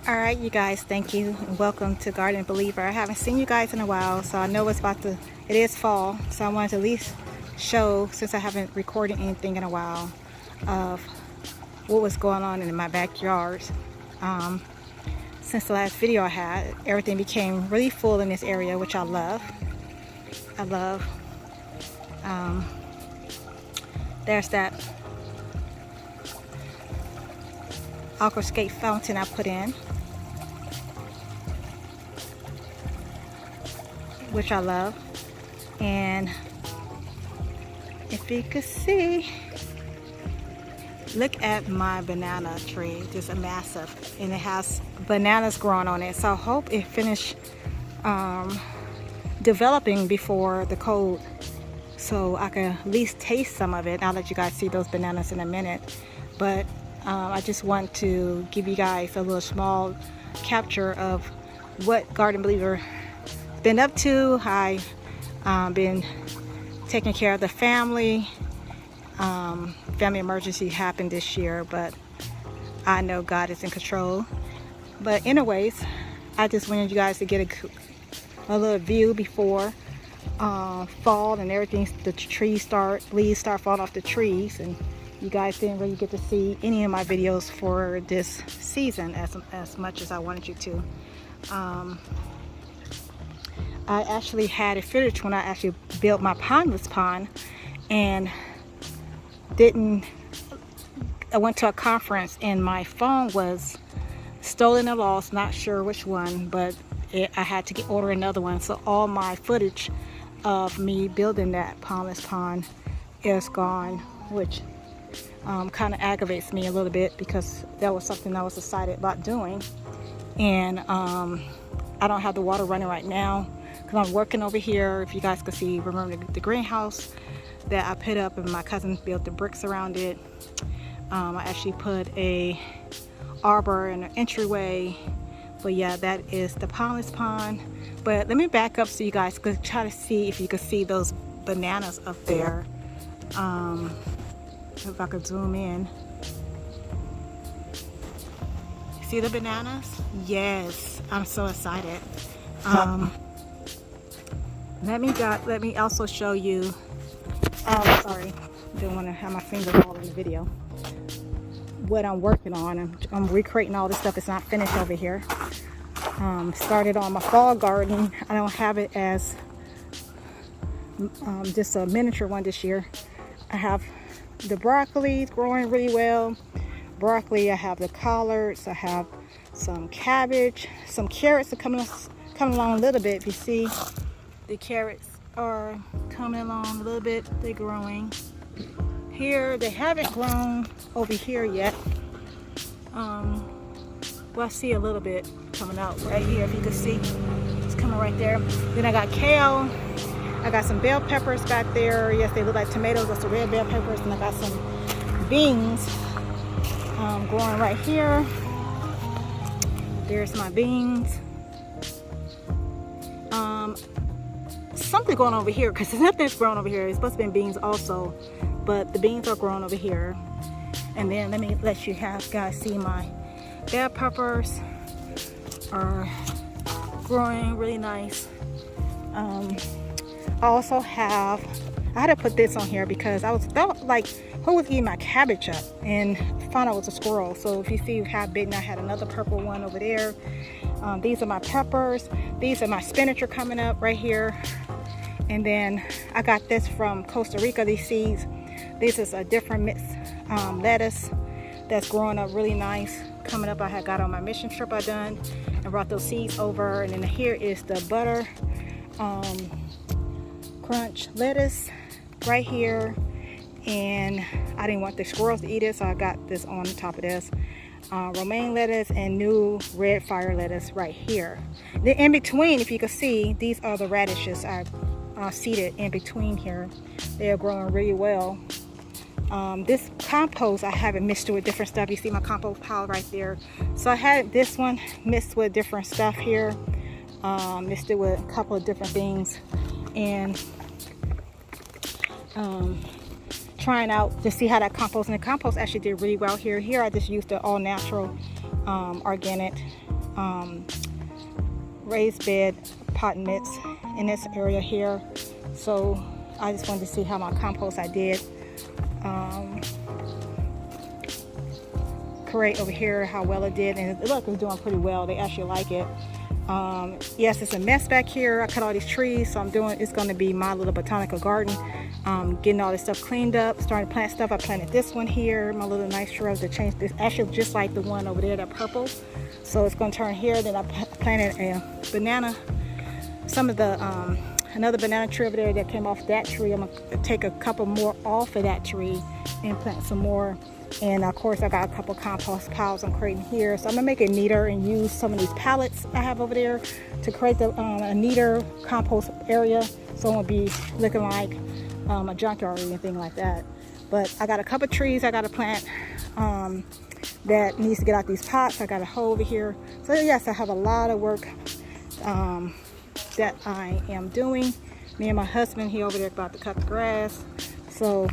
Alright you guys, thank you and welcome to Garden Believer. I haven't seen you guys in a while, so I know it is fall, so I wanted to at least show, since I haven't recorded anything in a while, of what was going on in my backyard. Since the last video I had, everything became really full in this area, which I love. There's that aquascape fountain I put in, which I love. And if you could see, look at my banana tree, just a massive, and it has bananas growing on it. So I hope it finished developing before the cold, so I can at least taste some of it. I'll let you guys see those bananas in a minute, but I just want to give you guys a little small capture of what Garden Believer been up to. I've been taking care of the family. Family emergency happened this year, but I know God is in control. But anyways, I just wanted you guys to get a little view before fall and everything. The leaves start falling off the trees, and you guys didn't really get to see any of my videos for this season as much as I wanted you to. I actually had it finished when I actually built my pondless pond, and I went to a conference and my phone was stolen or lost, not sure which one, but I had to order another one. So all my footage of me building that pondless pond is gone, which kind of aggravates me a little bit, because that was something I was excited about doing. And I don't have the water running right now because I'm working over here. If you guys could see, remember the greenhouse that I put up and my cousin built the bricks around it. I actually put a arbor and an entryway. But yeah, that is the pondless pond. But let me back up so you guys could try to see if you could see those bananas up there. If I could zoom in. See the bananas? Yes, I'm so excited. Let me also show you. Sorry, don't want to have my fingers all in the video. What I'm working on. I'm recreating all this stuff. It's not finished over here. Started on my fall garden. I don't have it as just a miniature one this year. I have the broccoli growing really well. Broccoli, I have the collards, I have some cabbage, some carrots are coming along a little bit. If you see, the carrots are coming along a little bit. They're growing here. They haven't grown over here yet. Well, I see a little bit coming out right here. If you can see, it's coming right there. Then I got kale. I got some bell peppers back there. Yes, they look like tomatoes. That's the red bell peppers. And I got some beans growing right here. There's my beans. Something going over here, because nothing's growing over here. It's supposed to be beans also, but the beans are growing over here. And then let me let you guys see my bell peppers are growing really nice. I also have, I had to put this on here because I felt like who was eating my cabbage up, and found out it was a squirrel. So if you see how big, I had another purple one over there. These are my peppers. These are my spinach are coming up right here. And then I got this from Costa Rica, these seeds. This is a different mixed lettuce that's growing up really nice. Coming up, I had got on my mission trip I done and brought those seeds over. And then here is the butter crunch lettuce right here. And I didn't want the squirrels to eat it, so I got this on top of this. Romaine lettuce and new red fire lettuce right here. Then in between, if you can see, these are the radishes I seeded in between here. They are growing really well. This compost I haven't mixed with different stuff. You see my compost pile right there. So I had this one mixed with different stuff here. Mixed it with a couple of different things, and trying out to see how that compost, and the compost actually did really well here. Here I just used the all natural organic raised bed pot mix in this area here. So I just wanted to see how my compost I did create over here, how well it did, and look, it's doing pretty well. They actually like it. Yes, it's a mess back here. I cut all these trees, so it's going to be my little botanical garden. Getting all this stuff cleaned up, starting to plant stuff. I planted this one here, my little nice shrubs to change this, actually just like the one over there, that purple. So it's going to turn here. Then I planted a banana, some of the another banana tree over there that came off that tree. I'm going to take a couple more off of that tree and plant some more. And of course I got a couple compost piles I'm creating here, so I'm gonna make it neater and use some of these pallets I have over there to create a neater compost area, so it won't be looking like a junkyard or anything like that. But I got a couple trees I got to plant that needs to get out these pots. I got a hole over here. So yes, I have a lot of work that I am doing. Me and my husband, he over there about to cut the grass. So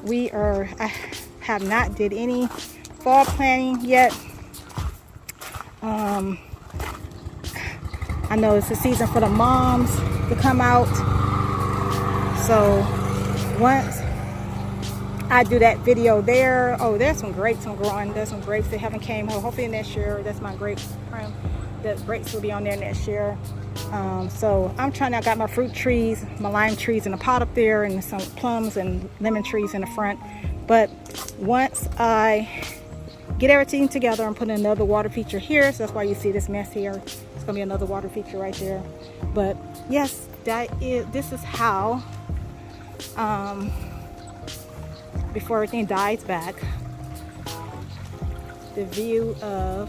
I have not did any fall planting yet. I know it's the season for the moms to come out. So once I do that video there, oh, there's some grapes I'm growing. There's some grapes that haven't came home. Hopefully next year, that's my grape prime. The grapes will be on there next year. So I got my fruit trees, my lime trees in a pot up there, and some plums and lemon trees in the front. But once I get everything together, I'm putting another water feature here. So that's why you see this mess here. It's gonna be another water feature right there. But yes, this is how, before everything dies back, the view of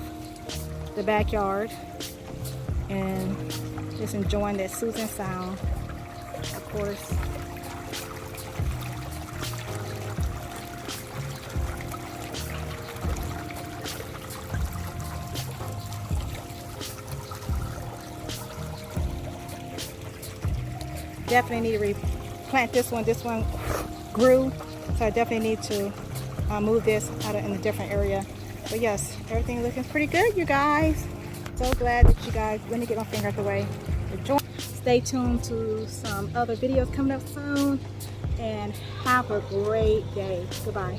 the backyard, and just enjoying that soothing sound, of course. Definitely need to replant this one. This one grew, so I definitely need to move this out in a different area. But yes, everything looking pretty good, you guys. So glad that you guys, let me get my finger out the way. Stay tuned to some other videos coming up soon, and have a great day. Goodbye.